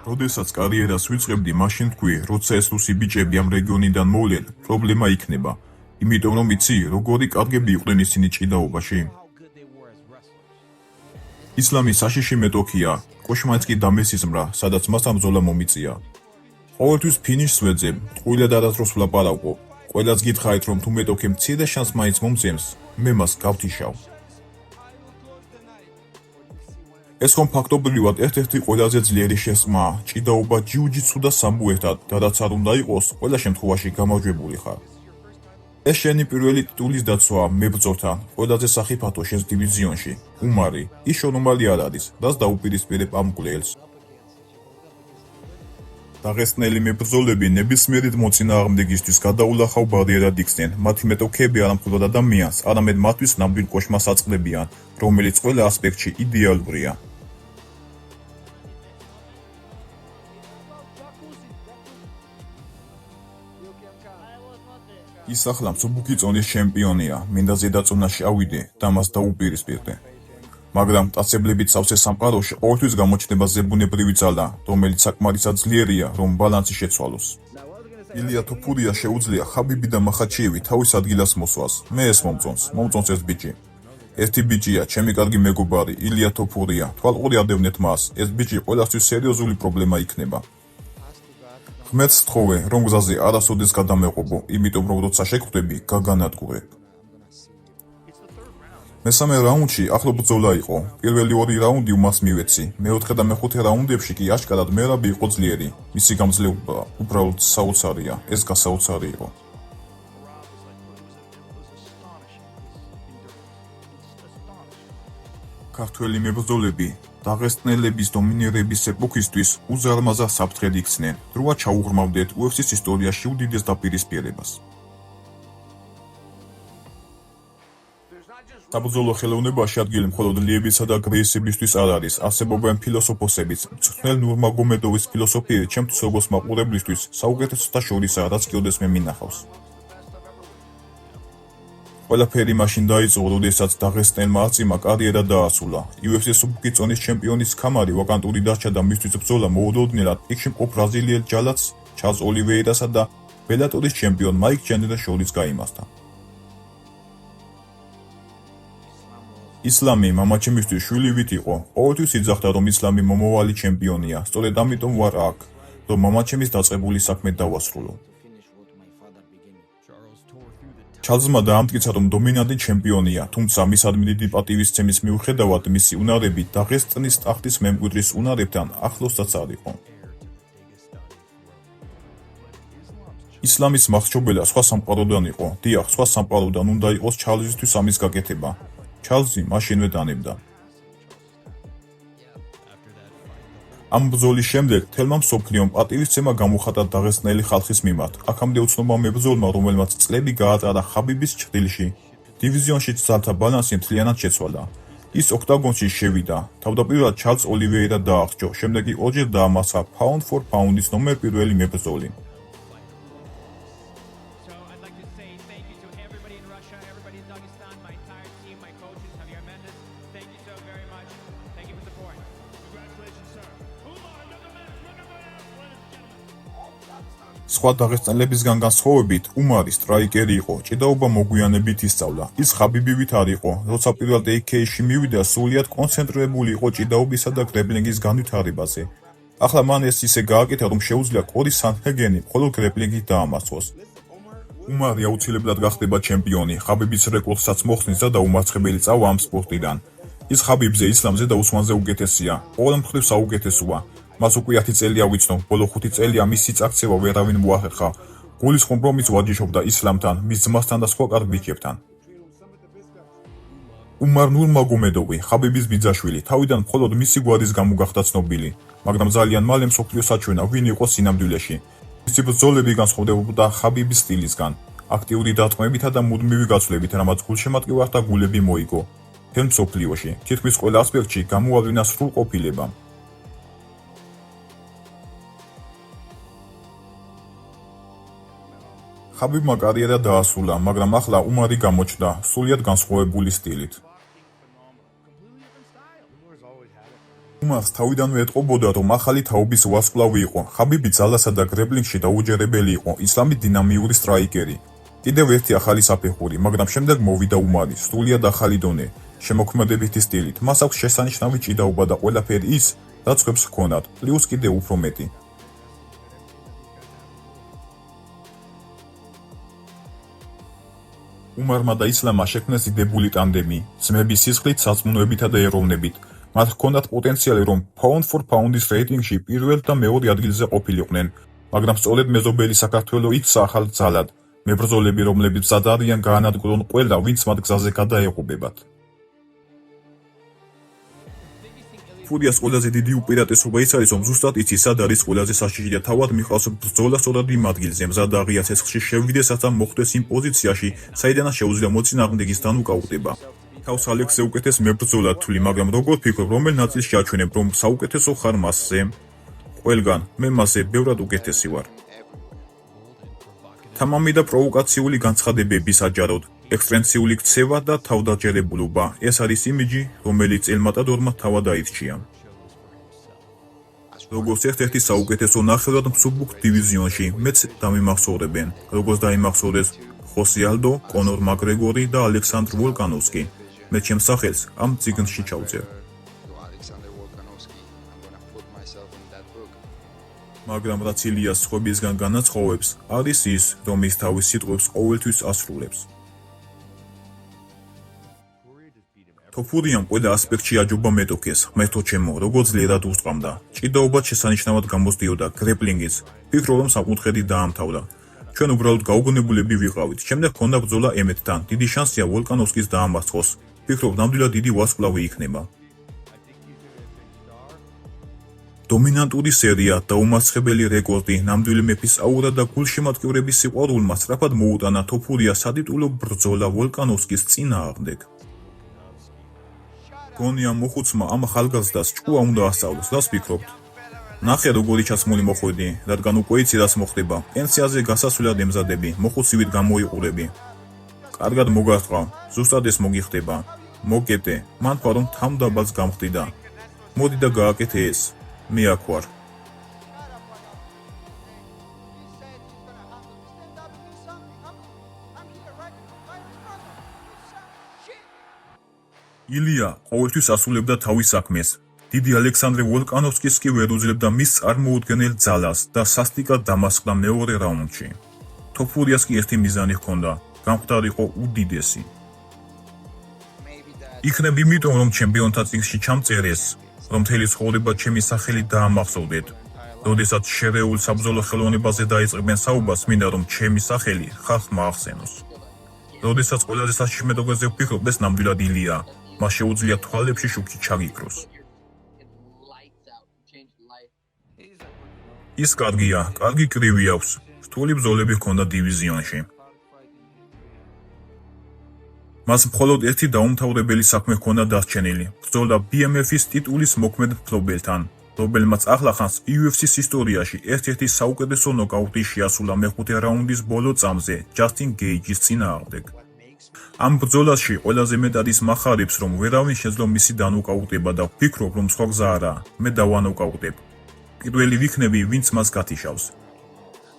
როდესაც კარიერას ვიწყებდი, მაშინ თქვი, როცა ეს რუსი ბიჭები ამ რეგიონიდან მოვლენ, პრობლემა იქნება. იმიტომ რომ იცი, როგორი კარგები იყვნენ ისინი ჭიდაობაში. ისლამი საშიში მეტოქია, კოშმაც კი დამესიზმრა, სადაც მას ამ ბრძოლა მომიწია. ყოველთვის ფინიშს ვეძებ, ტყუილად არასდროს ვლაპარაკობ. ყველას გითხარით, რომ თუ მეტოქე მცირე შანსს მაინც მომძემს, მე მას გავთიშავ. ეს ხომ ფაქტობრივად ერთ-ერთი ყველაზე ძლიერი შესწმაა, ჭიდაობა ჯიუ-ჯიტსუ და სამბო ერთად და რაც არ უნდა იყოს, ყველა შემთხვევაში გამარჯვებული ხარ. ეს შენი პირველი ტიტულის დაცვაა მებრძოლთან, ყველაზე სახიფათო შენს დივიზიონში. უმარი, ის შორომალი არ არის, რაც დაუპირისპირებ ამ მკვლელს. დაღესტნელი მებრძოლები ნებისმიერი მოწინააღმდეგისთვის გადაულახავ ბარიერად იქცნენ, მათი მეტოქეები არა მხოლოდ ადამიანს, არამედ მათთვის ნამდვილ კოშმას აწყდებიან, რომელიც ყველა ასპექტში იდეალურია. ის ახლა მსუბუქი წონის ჩემპიონია, მინდა ზედაწონაში ავიდე და მას დაუპირისპირდე. მაგრამ მტაცებლებიც სავსე სამყაროში ყოველთვის გამოჩნდება ზებუნებრივი ძალა, რომელიც საკმარისად ძლიერია, რომ ბალანსი შეცვალოს. ილია თოფურია შეუძლია ხაბიბი და მახაჩიევი თავის ადგილას მოსვას. მე ეს მომწონს ეს ბიჭი. ერთი ბიჭია, ჩემი კარგი მეგობარი, ილია თოფურია, თვალყური ადევნეთ მას, ეს ბიჭი ყველასთვის სერიოზული პრობლემა იქნება. ღმერთს სთხოვე, რომ გზაზე არასოდეს გადამეყობო, იმიტომ რომ როცა შეგხვდები, გაგანადგურებ. მესამე რაუნდში ახლო ბრძოლა იყო. პირველი ორი რაუნდი უმას მივეცი. მეოთხე და მეხუთე რაუნდებში კი აშკარად მერაბი იყო ძლიერი. მისი გამძლეობა უბრალოდ საოცარია. ეს გასაოცარი იყო. ქართველი მებრძოლები დაღესტნელების დომინირების ეპოქისთვის უზარმაზარ საფრთხედ იქცნენ. დროა ჩაუღრმავდეთ UFC-ს ისტორიაში უდიდეს დაპირისპირებას. საბრძოლო ხელოვნებაში ადგილი მხოლოდ ლიებისა და გრეისებისთვის არ არის, არსებობენ ფილოსოფოსებიც. მწვრთნელ ნურმაგომედოვის ფილოსოფია ჩემთვის როგორც მაყურებლისთვის საუკეთესოთა შორისაა, რაც კიდევ მინახავს. ყველაფერი მაშინ დაიწყო, როდესაც დაღესტნელმა აწიმა კარიერა დაასრულა. UFC-ს მსუბუქი წონის ჩემპიონის ქამარი ვაკანტური დარჩა და მისთვის ბრძოლა მოულოდნელად იქში მყოფ ბრაზილიელ ჯალათს ჩარლზ ოლივეირასა და ბელატორის ჩემპიონ მაიკ ჩენდერს შორის გაიმართა. ისლამი მამაჩემისთვის შვილივით იყო. ყოველთვის იძახდა, რომ ისლამი მომავალი ჩემპიონია. სწორედ ამიტომ ვარ აქ, რომ მამაჩემის დაწყებული საქმე დავასრულო. ჩარლზმა დაამტკიცა, რომ დომინანტი ჩემპიონია, თუმცა მისადმი დიდი პატივისცემის მიუხედავად მისი უნარები დაღესტნის ტახტის მემკვიდრის უნარებთან ახლოსაც არ იყო. ისლამის მახრჩობელა სხვა სამყაროდან იყო. დიახ, სხვა სამყაროდან უნდა იყოს ჩარლზისთვის ამის გაკეთება. ჩარლზი მაშინვე დანებდა. ამ ბრძოლის შემდეგ თელმა მსოფლიომ პატივისცემა გამოხატა დაღესტნელი ხალხის მიმართ. აქამდე უცნობმა მებრძოლმა, რომელმაც წლები გაატარა ხაბიბის ჭრილში, დივიზიონში ძალთა ბალანსი მთლიანად შეცვალა. ის ოქტაგონში შევიდა. თავდაპირველად ჩარლზ ოლივეირა დაახრჩო, შემდეგ კი ორჯერ დაამარცხა pound for pound-ის ნომერ პირველი მებრძოლი. სხვა დაღესტნელებისგან განსხვავებით, უმარი სტრაიკერი იყო, ჭიდაობა მოგვიანებით ისწავლა. ის ხაბიბივით არ იყო, როცა პირველად AK-ში მივიდა, სრულიად კონცენტრირებული იყო ჭიდაობისა და გრეპლინგის განვითარებაზე. ახლა მან ეს ისე გააკეთა, რომ შეუძლია კორი სანჰეგენი მხოლოდ გრეპლინგით დაამარცხოს. უმარი აუცილებლად გახდება ჩემპიონი, ხაბიბის რეკორდსაც მოხსნის და დაუმარცხებელი წავა ამ სპორტიდან. ის ხაბიბზე, ისლამზე და უსმანზე უკეთესია, ყოველ მხრივ საუკეთესოა. მას უკვე 10 წელია ვიცნობ, ბოლო 5 წელია მისი წაქცევა ვერავინ მოახერხა. გულის ხომრომის ვარჯიშობდა ისლამთან, მის ძმასთან და სხვა კარგ ბიჭებთან. უმარ ნურმაგომედოვი, ხაბიბის ბიძაშვილი, თავიდან მხოლოდ მისი გვარის გამო გახდა ცნობილი, მაგრამ ძალიან მალე მსოფლიოს აჩვენა, ვინ იყო სინამდვილეში. მისი ბრძოლები განსხვავდებოდა ხაბიბის სტილისგან, აქტიური დარტყმებითა და მუდმივი გაცვლებით, რამაც გულშემატკივართა და გულები მოიგო. თელ მსოფლიოში, თითქმის ყველა ასპექტში გამოავლინა სრულყოფილება. ხაბიბმა კარიერა დაასრულა, მაგრამ ახლა უმარი გამოჩნდა სრულიად განსხვავებული სტილით. უმარს თავიდანვე ეტყობოდა, რომ ახალი თაობის ვარსკვლავი იყო. ხაბიბი ძალასა და გრეპლინგში დაუჯერებელი იყო, ისლამი დინამიური სტრაიკერი. კიდევ ერთი ახალი საფეხური, მაგრამ შემდეგ მოვიდა უმარი, სრულიად ახალი დონე, შემოქმედებითი სტილით. მას აქვს შესანიშნავი ჭიდაობა და ყველაფერი ის, რაც ხვებს ჰქონდათ, პლუს კიდევ უფრო მეტი. უმარმა და ისლამმა შექმნეს დიდებული ტანდემი, ძმების სისხლით, სარწმუნოებითა და ეროვნებით. მათ ჰქონდათ პოტენციალი, რომ pound for pound-ის რეიტინგში პირველ და მეორე ადგილზე ყოფილიყვნენ, მაგრამ სწორედ მეზობელი საქართველო იქცა ახალ ძალად, მებრძოლები, რომლებიც მზად არიან გაანადგურონ ყველა, ვინც მათ გზაზე გადაეღობებათ. ფურიას ყველაზე დიდი უპირატესობა ის არის, რომ ზუსტად იცის, სად არის ყველაზე საშიში და თავად მიჰყავს ბრძოლა სწორად იმ ადგილზე, მზად აღია ცეცხლში შევიდეს, რათა მოხვდეს იმ პოზიციაში, საიდანაც შეუძლია მოწინააღმდეგის დანუკაუტება. თავს ალექსზე უკეთეს მებრძოლად თვლი, მაგრამ როგორ ფიქრობ, რომელ ნაწილში აჩვენებ, რომ საუკეთესო ხარ მასზე? ყველგან, მე მასზე ბევრად უკეთესი ვარ. თამამი და პროვოკაციული განცხადებები საჯაროდ, ექსტრენსიული ქცევა და თავდაჯერებულობა. ეს არის იმიჯი, რომელიც ელმატადორმა თავად აირჩია. როგორც ერთ-ერთი საუკეთესო ნახევრად მსუბუქ დივიზიონში, მეც დამიმახსოვრებენ, როგორც დაიმახსოვრეს ხოსე ალდო, კონორ მაკგრეგორი და ალექსანდრ ვოლკანოვსკი. მე ჩემს სახელს ამ წიგნში ჩავწერ. მაგრამ რაც ილიას სხვებისგან განაცხოვებს, არის ის, რომ ის თავის სიტყვებს ყოველთვის ასრულებს. თოფურიამ ყველა ასპექტში აჯობა მეტოქეს, ღმერთო ჩემო, როგორ ძლიერად უსწამდა. ჭიდაობად შესანიშნავად გამოსდიოდა გრეპლინგიც. ფიქრობ, რომ საკუთხედი დაამთავრა. ჩვენ უბრალოდ გაუგონებულები ვიყავით. შემდეგ ჰქონდა ბრძოლა ემეთთან. დიდი შანსია ვოლკანოვსკის დაამარცხოს. ფიქრობ, ნამდვილად დიდი ვარსკვლავი იქნება. დომინანტური სერია, დაუმარცხებელი რეკორდი, ნამდვილი მეფის აურა და გულშემატკივრების სიყვარულმა სწრაფად მოუტანა თოფურია სადიტულო ბრძოლა ვოლკანოვსკის წინააღმდეგ. გონია მოხუცმა ამ ახალგაზრდას ჭკუა უნდა ასწავლოს, რას ფიქრობთ? ნახე როგორი ჩაცმული მოხვედი, რადგან უკვე იცი რას მოხდება. პენსიაზე გასასვლელად ემზადები, მოხუცივით გამოიყურები. კარგად მოგარტყა, ზუსტად ეს მოგიხდება. მოკეტე, მან თქვა რომ თამდაბაც გამხდიდა. მოდი და გააკეთე ეს. მე აქ ვარ. ილია ყოველთვის ასრულებდა თავის საქმეს. დიდი ალექსანდრე ვოლკანოვსკის კი ვერ უძლებდა მის წარმოუდგენელ ძალას და სასტიკად დამასხდა მეორე რაუნდში. თოფურიას კი ერთი მიზანი ჰქონდა, გამხდარიყო უდიდესი. იქნებ იმიტომ, რომ ჩემპიონთა წიგნში ჩამწერეს, რომ მთელი ცხოვრება ჩემი სახელი დაამახსოვრდეთ. როდესაც შერეულ საბრძოლო ხელოვნებაზე დაიწყებენ საუბარს, მინდა რომ ჩემი სახელი ხალხმა ახსენოს. როდესაც ყველაზე საშიში მეტოქეზე ვფიქრობ, ეს ნამდვილად ილია. მას შეუძლია თვალებში შუქი ჩაგიქროს. ის კარგია, კარგი კრივი აქვს. რთული ბრძოლები ჰქონდა დივიზიონში. მას მხოლოდ ერთი დაუმთავრებელი საქმე ჰქონდა დარჩენილი. ბრძოლა BMF-ის ტიტულის მოქმედ მფლობელთან, რომელმაც ახლახანს UFC-ის ისტორიაში ერთ-ერთი საუკეთესო ნოკაუტი შეასრულა მეხუთე რაუნდის ბოლო წამზე ჯასტინ გეიჯის წინააღმდეგ. ამ ბრძოლაში ყველაზე მეტად ის მახარებს, რომ ვერავინ შეძლო მისი დანოკაუტება და ვფიქრობ, რომ სხვა გზა არაა, მე დავანოკაუტებ. პირველი ვიქნები, ვინც მას გათიშავს.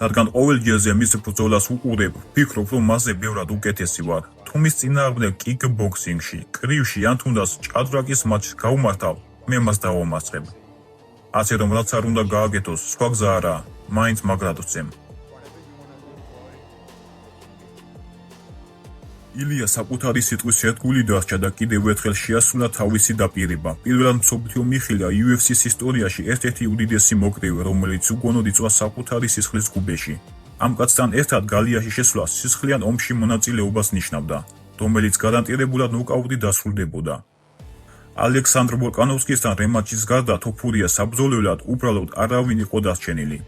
რადგან ყოველ ჯერზე მის ბრძოლას უყურებ, ვფიქრობ, რომ მასზე ბევრად უკეთესი ვარ. თუ მის წინააღმდეგ კიკბოქსინგში, კრივში ან თუნდაც ჭადრაკის მატჩს გავუმართავ, მე მას დავამარცხებ. ასე რომ რაც არ უნდა გააკეთოს, სხვა გზა არაა, მაინც მაგრად ვცემ. ილია საკუთარი სიტყვის ერთგული დარჩა და კიდევ ერთხელ შეასრულა თავისი დაპირება. პირველად მსოფლიო მიხილა UFC-ის ისტორიაში ერთ-ერთი უდიდესი მოკრივე, რომელიც უგონოდ იწვა საკუთარი სისხლის გუბეში. ამ კაცთან ერთად გალიაში შესვლა სისხლიან ომში მონაწილეობას ნიშნავდა, რომელიც გარანტირებულად ნოკაუტი დასრულდებოდა. ალექსანდრ ვოლკანოვსკისთან რემატჩის გარდა თოფურია საბრძოლველად უბრალოდ არავინ იყო დარჩენილი.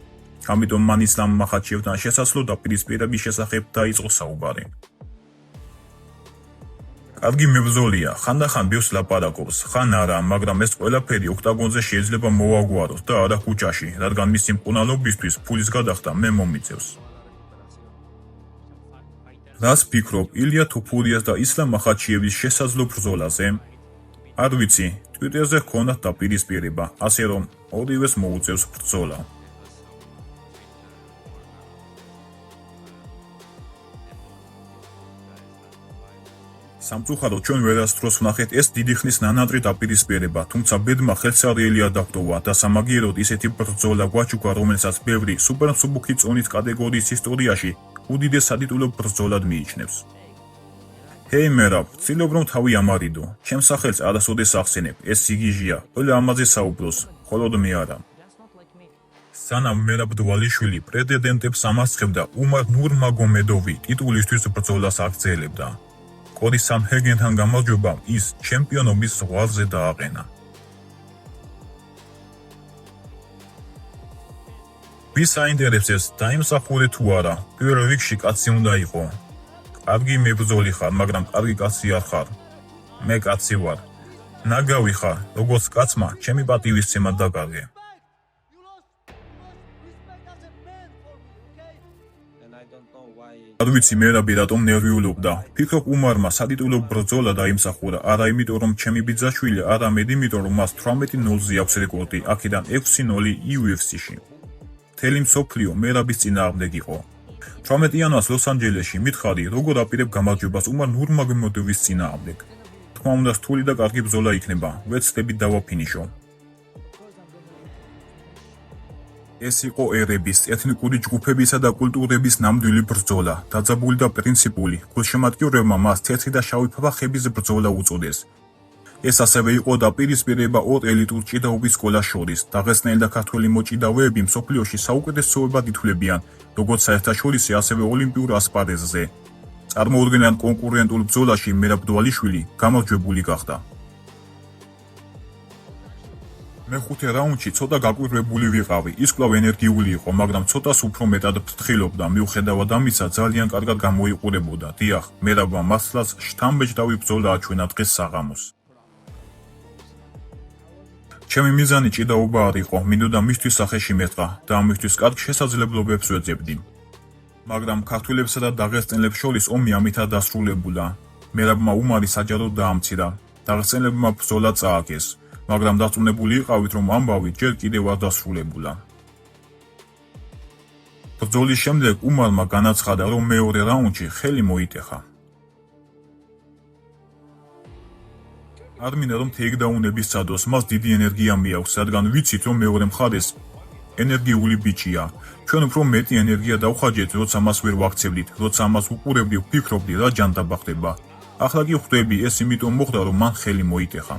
ამიტომ მან ისლამ მახაჩიევთან შესაძლო დაპირისპირების შესახებ დაიწყო საუბარი. კარგი მებრძოლია, ხანდახან ბევრს ლაპარაკობს, ხან არა, მაგრამ ეს ყველაფერი ოქტაგონზე შეიძლება მოვაგვაროთ და არა ქუჩაში, რადგან მისი მკურნალობისთვის ფულის გადახდა მე მომიწევს. რას ფიქრობ ილია თოფურიას და ისლამ მახაჩიევის შესაძლო ბრძოლაზე? არ ვიცი, Twitterზე ჰქონდათ დაპირისპირება, ასე რომ ორივეს მოუწევს ბრძოლა. სამწუხაროდ ჩვენ ვერასდროს ვნახეთ ეს დიდი ხნის ნანატრი დაპირისპირება, თუმცა ბედმა ხელსარიელი არ დაგტოვა და სამაგიეროდ ისეთი ბრძოლა გვაჩუქა, რომელსაც ბევრი სუპერმსუბუქი წონის კატეგორიის ისტორიაში უდიდეს სადიტულო ბრძოლად მიიჩნევს. ჰეი მერაბ, ვცდილობ რომ თავი ამარიდო, ჩემს სახელს არასოდეს ახსენებ, ეს სიგიჟია, ყველა ამაზე საუბრობს, მხოლოდ მე არა. სანამ მერაბ დვალიშვილი პრეტენდენტებს ამასხებდა, უმარ ნურმაგომედოვი ტიტულისთვის ბრძოლას აგრძელებდა. კორი სამჰეგენთან გამარჯვებამ ის ჩემპიონობის ზღვარზე დააყენა. ვის აინტერესებს დაიმსახურე თუ არა, პირველ რიგში კაცი უნდა იყო. კარგი მებრძოლი ხარ, მაგრამ კარგი კაცი არ ხარ. მე კაცი ვარ. ნაგავი ხარ, როგორც კაცმა, ჩემი პატივისცემა დაგარგე. არ ვიცი მერაბი რატომ ნერვიულობდა. ფიქრობ უმარმა სადიტულო ბრძოლა დაიმსახურა, არა იმიტომ რომ ჩემი ბიძაშვილი, არამედ იმიტომ რომ მას 18-0-ზე აქვს რეკორდი, აქედან 6-0 UFC-ში. მთელი მსოფლიო მერაბის წინააღმდეგ იყო. 18 იანვარს ლოს-ანჯელესში მითხარი, როგორ აპირებ გამარჯვებას უმარ ნურმაგომედოვის წინააღმდეგ. თქმა უნდა, რთული და კარგი ბრძოლა იქნება, ვეცდებით დავაფინიშო. ეს იყო ერების, ეთნიკური ჯგუფებისა და კულტურების ნამდვილი ბრძოლა, დაძაბული და პრინციპული. გულშემატკივრებმა მას თეთრი და შავი ფაფახების ბრძოლა უწოდეს. ეს ასევე იყო დაპირისპირება ორ ელიტურ ჭიდაობის სკოლას შორის. დაღესტნელი და ქართველი მოჭიდავეები მსოფლიოში საუკეთესოებად ითვლებიან, როგორც საერთაშორისო, ასევე ოლიმპიურ ასპარეზზე. წარმოუდგენლად კონკურენტულ ბრძოლაში მერაბ დვალიშვილი გამარჯვებული გახდა. მეხუთე რაუნდში ცოტა გაკვირვებული ვიყავი. ის კვლავ ენერგიული იყო, მაგრამ ცოტას უფრო მეტად ფრთხილობდა. მიუხედავად ამისა, ძალიან კარგად გამოიყურებოდა. დიახ, მერაბმა მართლაც შთამბეჭდავი ბრძოლა აჩვენა დღეს საღამოს. ჩემი მიზანი ჭიდაობა არ იყო, მინდოდა მისთვის სახეში მეტყა და ამისთვის კარგ შესაძლებლობებს ვეძებდი. მაგრამ ქართველებსა და დაღესტნელებს შორის ომი ამითად დასრულებულა. მერაბმა უმარი საჯაროდ დაამცირა. დაღესტნელებმა ბრძოლა წააგეს. მაგრამ დარწმუნებული იყავით, რომ ამბავი ჯერ კიდევ არ დასრულებულა. ბრძოლის შემდეგ უმარმა განაცხადა, რომ მეორე რაუნდში ხელი მოიტეხა. არ მინდა რომ თეიქდაუნების წადოს, მას დიდი ენერგია მიაქვს, რადგან ვიცით, რომ მეორე მხარეს ენერგიული ბიჭია. ჩვენ უფრო მეტი ენერგია დავხარჯეთ, როცა მას ვერ ვაქცევდით, როცა მას უყურებდი, ვფიქრობდი, რა ჯანდაბა ხდება. ახლა კი ხვდები, ეს იმიტომ მოხდა, რომ მან ხელი მოიტეხა.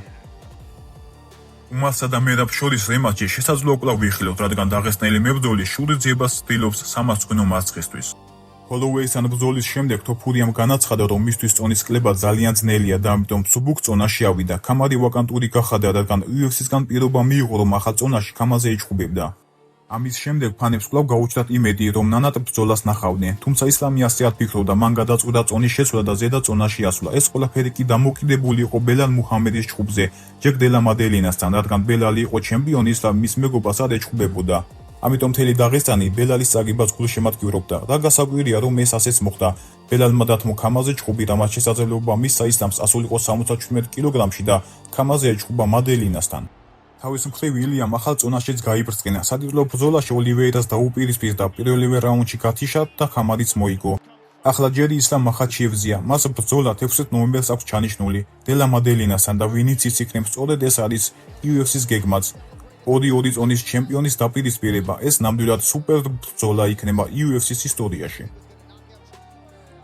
უმარსა და მერაბ შორის რემატჩი შესაძლოა კვლავ ვიხილოთ, რადგან დაღესტნელი მებრძოლი შურისძიებას ცდილობს სამარცხვინო მარცხისთვის. ჰოლოუეისთან ბრძოლის შემდეგ თოფურიამ განაცხადა, რომ მისთვის წონის კლება ძალიან ძნელია და ამიტომ მსუბუქ წონაში ავიდა. ქამარი ვაკანტური გახადა, რადგან UFC-სგან პირობა მიიღო, რომ ახალ წონაში ქამაზე იჭხუბებდა. ამის შემდეგ ფანებს კვლავ გაუჩნდათ იმედი, რომ ნანატ ბრძოლას ნახავდნენ, თუმცა ისლამი ასე არ ფიქრობდა, მან გადაწყვიტა წონის შეცვლა და ზედა წონაში ასვლა. ეს ყველაფერი კი დამოკიდებული იყო ბელალ მუჰამედის ჩხუბზე, ჯეკ დელა მადელინასთან, რადგან ბელალი იყო ჩემპიონი, ისლამ მის მეგობას არ ეჩხუბებოდა. ამიტომ მთელი დაღესტანი ბელალის წაგებას გულშემატკივრობდა. რა გასაკვირია, რომ ეს ასეც მოხდა. ბელალმა დათმო ქამაზე ჩხუბი, რამაც შესაძლებლობა მისცა ისლამს ასულიყო 77 კილოგრამში და ქამაზე ეჩხუბა მადელინასთან. თავის მხრივ ილიამ ახალ წონაშიც გაიბრწყინა. სადიდლო ბრძოლაში ოლივეირას დაუპირისპირდა, პირველივე რაუნდში გათიშა და ქამარიც მოიგო. ახლა ჯერი ისლამ მახაჩიევზია. მას ბრძოლა 16 ნოემბერს აქვს ჩანიშნული დელა მადელინასთან და ვინიც იციქნებს, სწორედ ეს არის UFC-ს გეგმაც. ორი წონის ჩემპიონის დაპირისპირება. ეს ნამდვილად სუპერ ბრძოლა იქნება UFC-ს ისტორიაში.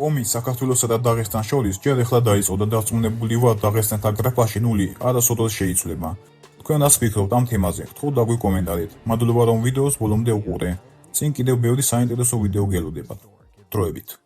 ომი საქართველოსა და დაღესტანს შორის ჯერ ახლა დაიწყო და დარწმუნებული ვარ, დაღესტანთან გრაფაში ნული არასოდეს შეიცვლება. თქვენ რას ფიქრობთ ამ თემაზე? გთხოვთ დაგვიკომენტარით. მადლობა რომ ვიდეოს ბოლომდე უყურე. წინ კიდევ ბევრი საინტერესო ვიდეო გელოდებათ. დროებით.